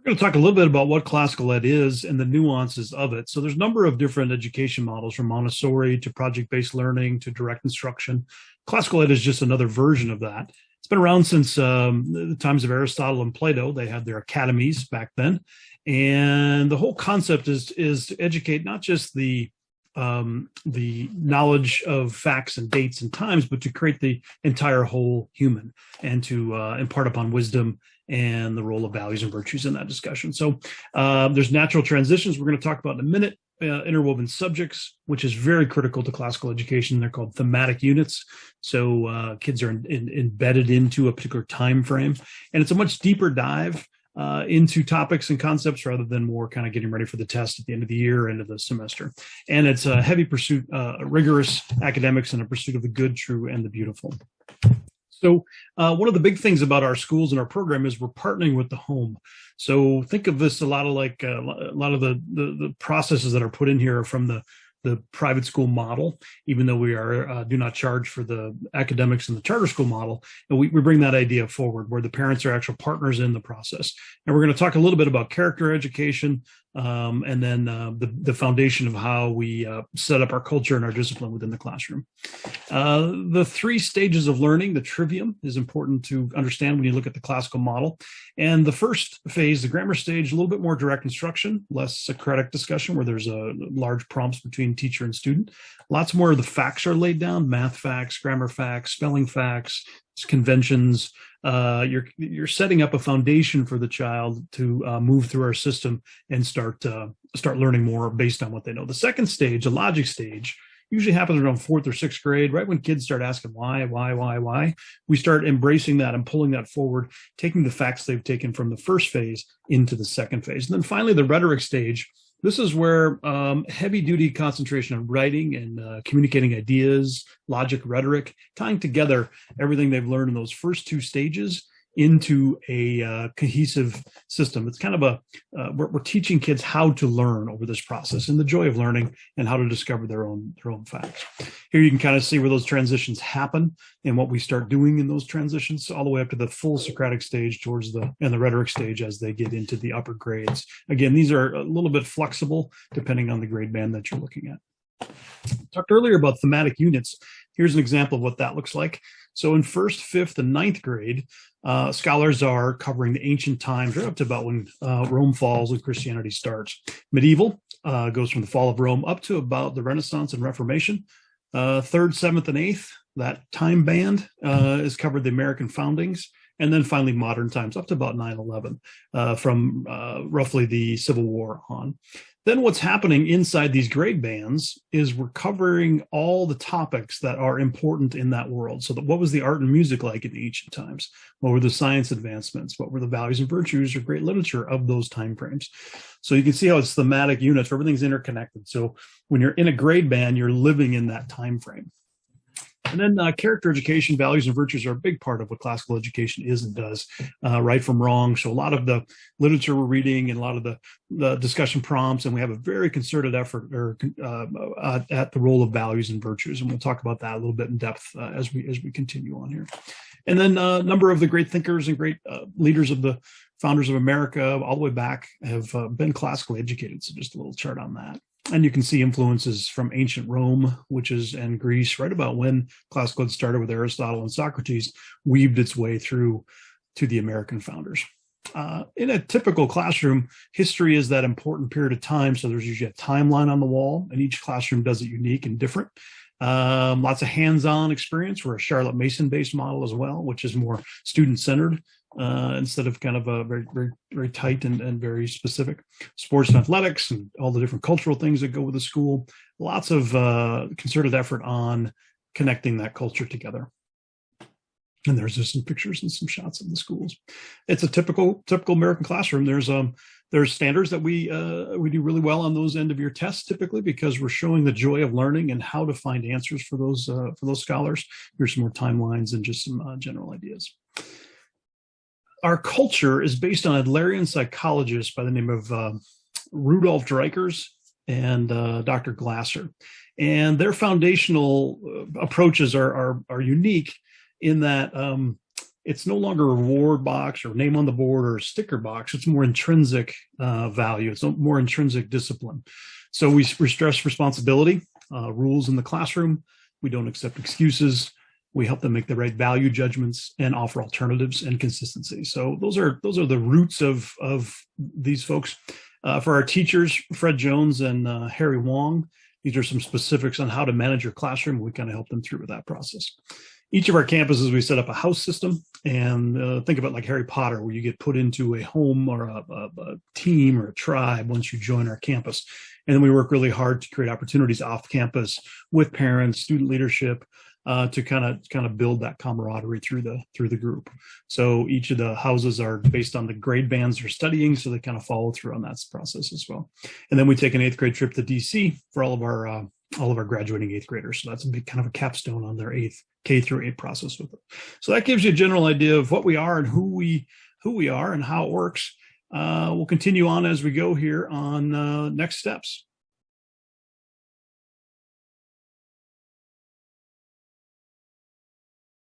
We're going to talk a little bit about what classical ed is and the nuances of it. So there's a number of different education models, from Montessori to project-based learning to direct instruction. Classical ed is just another version of that. It's been around since the times of Aristotle and Plato. They had their academies back then. And the whole concept is to educate not just the knowledge of facts and dates and times, but to create the entire whole human and to impart upon wisdom and the role of values and virtues in that discussion. So there's natural transitions we're going to talk about in a minute, interwoven subjects, which is very critical to classical education. They're called thematic units. So kids are embedded into a particular time frame, and it's a much deeper dive into topics and concepts rather than more kind of getting ready for the test at the end of the year, end of the semester. And it's a heavy pursuit, rigorous academics and a pursuit of the good, true, and the beautiful. So one of the big things about our schools and our program is we're partnering with the home. So think of this a lot of the processes that are put in here are from the private school model, even though we are do not charge for the academics in the charter school model. And we bring that idea forward where the parents are actual partners in the process. And we're going to talk a little bit about character education and then the foundation of how we set up our culture and our discipline within the classroom. The 3 stages of learning, the trivium, is important to understand when you look at the classical model. And the first phase, the grammar stage, a little bit more direct instruction, less Socratic discussion where there's large prompts between teacher and student. Lots more of the facts are laid down: math facts, grammar facts, spelling facts, conventions. You're setting up a foundation for the child to move through our system and start learning more based on what they know. The second stage, a logic stage, usually happens around 4th or 6th grade, right when kids start asking why. We start embracing that and pulling that forward, taking the facts they've taken from the first phase into the second phase. And then finally, the rhetoric stage. This is where heavy duty concentration on writing and communicating ideas, logic, rhetoric, tying together everything they've learned in those first 2 stages into a cohesive system. It's kind of we're teaching kids how to learn over this process and the joy of learning and how to discover their own facts. Here you can kind of see where those transitions happen and what we start doing in those transitions, all the way up to the full Socratic stage and the rhetoric stage as they get into the upper grades. Again, these are a little bit flexible depending on the grade band that you're looking at. I talked earlier about thematic units. Here's an example of what that looks like. So in 1st, 5th, and 9th grade, scholars are covering the ancient times right up to about when Rome falls and Christianity starts. Medieval goes from the fall of Rome up to about the Renaissance and Reformation. 3rd, 7th, and 8th, that time band is covered the American foundings. And then finally, modern times up to about 9/11 from roughly the Civil War on. Then what's happening inside these grade bands is we're covering all the topics that are important in that world. So what was the art and music like in the ancient times? What were the science advancements? What were the values and virtues or great literature of those time frames? So you can see how it's thematic units, everything's interconnected. So when you're in a grade band, you're living in that time frame. And then character education, values and virtues are a big part of what classical education is and does, right from wrong. So a lot of the literature we're reading and a lot of the discussion prompts, and we have a very concerted effort at the role of values and virtues. And we'll talk about that a little bit in depth as we continue on here. And then a number of the great thinkers and great leaders of the founders of America all the way back have been classically educated. So just a little chart on that. And you can see influences from ancient Rome, and Greece, right about when classical ed started with Aristotle and Socrates, weaved its way through to the American founders. In a typical classroom, history is that important period of time. So there's usually a timeline on the wall, and each classroom does it unique and different. Lots of hands-on experience. We're a Charlotte Mason-based model as well, which is more student-centered. Instead of kind of a very, very, very tight and very specific. Sports and athletics and all the different cultural things that go with the school. Lots of concerted effort on connecting that culture together. And there's just some pictures and some shots of the schools. It's a typical American classroom. There's standards that we do really well on those end of year tests typically because we're showing the joy of learning and how to find answers for those scholars. Here's some more timelines and just some general ideas. Our culture is based on Adlerian psychologists by the name of Rudolf Dreikurs and Dr. Glasser. And their foundational approaches are unique in that it's no longer a reward box or name on the board or a sticker box. It's more intrinsic value. It's more intrinsic discipline. So we stress responsibility, rules in the classroom. We don't accept excuses. We help them make the right value judgments and offer alternatives and consistency. So those are the roots of these folks. For our teachers, Fred Jones and Harry Wong, these are some specifics on how to manage your classroom. We kind of help them through with that process. Each of our campuses, we set up a house system, and think about like Harry Potter, where you get put into a home or a team or a tribe once you join our campus. And then we work really hard to create opportunities off campus with parents, student leadership, to kind of build that camaraderie through the group. So each of the houses are based on the grade bands they're studying, so they kind of follow through on that process as well. And then we take an 8th grade trip to DC for all of our graduating 8th graders. So that's a big kind of a capstone on their K through 8 process with it. So that gives you a general idea of what we are and who we are and how it works. We'll continue on as we go here on next steps.